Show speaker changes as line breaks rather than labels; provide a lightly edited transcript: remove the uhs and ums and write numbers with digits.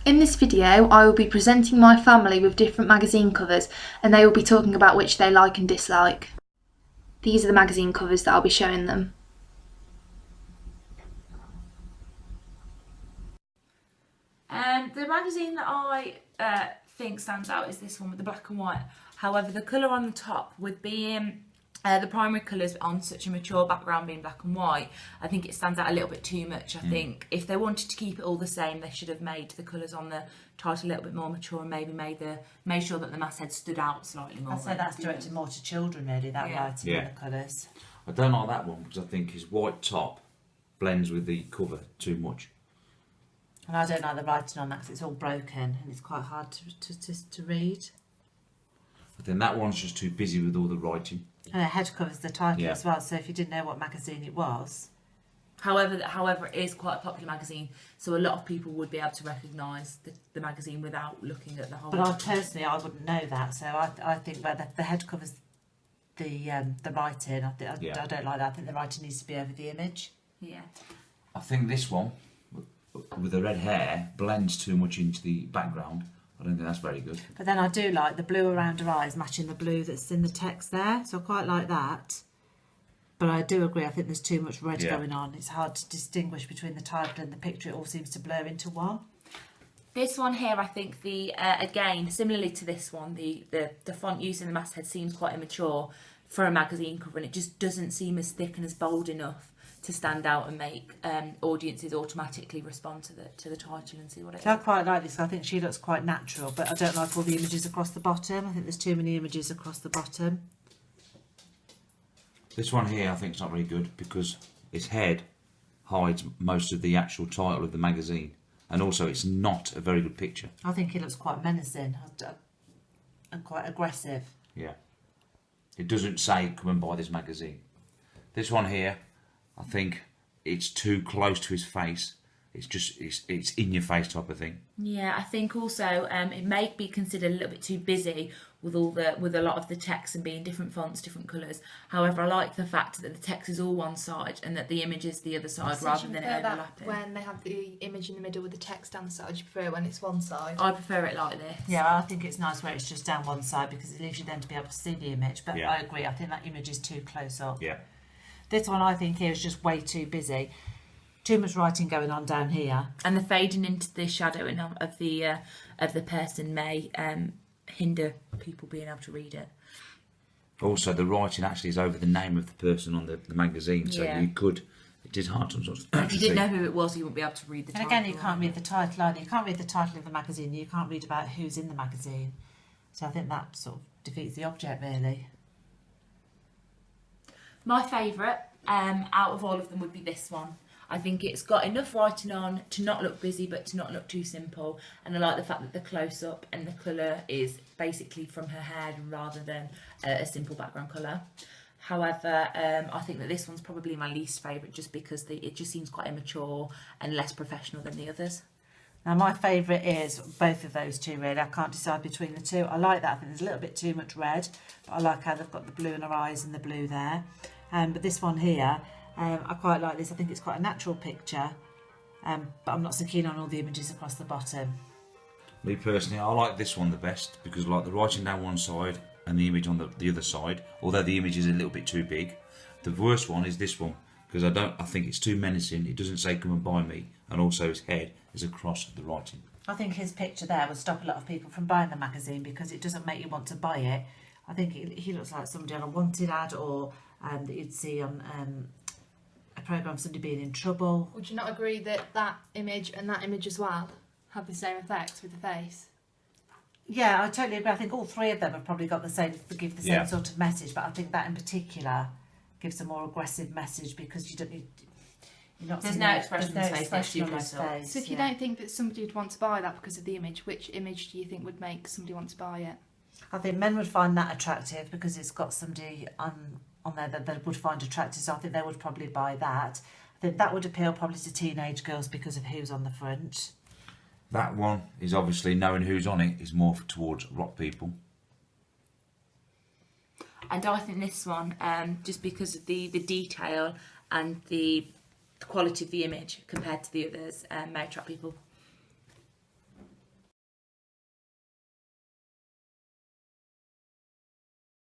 In this video, I will be presenting my family with different magazine covers and they will be talking about which they like and dislike. These are the magazine covers that I'll be showing them.
The magazine that I think stands out is this one with the black and white. However, the colour on the top, with being the primary colours on such a mature background being black and white, I think it stands out a little bit too much. I think if they wanted to keep it all the same, they should have made the colours on the title a little bit more mature and maybe made sure that the masthead stood out slightly more.
I'd say that's directed more to children, really, that writing and the colours.
I don't like that one because I think his white top blends with the cover too much.
And I don't like the writing on that because it's all broken and it's quite hard to read.
I think that one's just too busy with all the writing.
And the head covers the title as well, so if you didn't know what magazine it was.
However, it is quite a popular magazine, so a lot of people would be able to recognise the magazine without looking at the whole.
But I wouldn't know that, so I think where the head covers the writing, I don't like that. I think the writing needs to be over the image.
Yeah.
I think this one with the red hair blends too much into the background. I don't think that's very good.
But then I do like the blue around her eyes matching the blue that's in the text there, so I quite like that. But I do agree, I think there's too much red going on. It's hard to distinguish between the title and the picture. It all seems to blur into one.
This one here, I think again, similarly to this one, the font use in the masthead seems quite immature for a magazine cover, and it just doesn't seem as thick and as bold enough to stand out and make audiences automatically respond to the title and see what it is.
I quite like this. I think she looks quite natural, but I don't like all the images across the bottom. I think there's too many images across the bottom.
This one here I think is not very good because its head hides most of the actual title of the magazine, and also it's not a very good picture.
I think it looks quite menacing and quite aggressive.
Yeah. It doesn't say come and buy this magazine. This one here, I think it's too close to his face. It's in your face type of thing.
Yeah, I think also it may be considered a little bit too busy with a lot of the text and being different fonts, different colours. However, I like the fact that the text is all one side and that the image is the other side rather than it overlapping.
When they have the image in the middle with the text down the side, do you prefer it when it's one side?
I prefer it like this.
Yeah, I think it's nice where it's just down one side because it leaves you then to be able to see the image. But I agree, I think that image is too close up.
Yeah.
This one I think here is just way too busy. Too much writing going on down here.
And the fading into the shadowing of the person may hinder people being able to read it.
Also, the writing actually is over the name of the person on the magazine, so it is hard sometimes.
If you didn't know who it was, you wouldn't be able to read the title.
And again, you can't read the title either. You can't read the title of the magazine. You can't read about who's in the magazine. So I think that sort of defeats the object, really.
My favourite out of all of them would be this one. I think it's got enough writing on to not look busy but to not look too simple, and I like the fact that the close-up and the colour is basically from her head rather than a simple background colour. However, I think that this one's probably my least favourite just because it just seems quite immature and less professional than the others.
Now my favourite is both of those two really. I can't decide between the two. I like that. I think there's a little bit too much red, but I like how they've got the blue in her eyes and the blue there. But this one here, I quite like this. I think it's quite a natural picture, but I'm not so keen on all the images across the bottom.
Me personally, I like this one the best because I like the writing down one side and the image on the other side, although the image is a little bit too big. The worst one is this one because I think it's too menacing. It doesn't say come and buy me, and also his head is across the writing.
I think his picture there would stop a lot of people from buying the magazine because it doesn't make you want to buy it. I think he looks like somebody on a wanted ad or that you'd see on a programme of somebody being in trouble.
Would you not agree that that image and that image as well have the same effect with the face?
Yeah, I totally agree. I think all three of them have probably got give the same sort of message, but I think that in particular gives a more aggressive message because you're not
there's
seeing
no expression on his
face.
So if you don't think that somebody would want to buy that because of the image, which image do you think would make somebody want to buy it?
I think men would find that attractive because it's got somebody on there that they would find attractive, so I think they would probably buy that. I think that would appeal probably to teenage girls because of who's on the front.
That one is obviously knowing who's on it is more towards rock people.
And I think this one, just because of the detail and the quality of the image compared to the others, may attract people.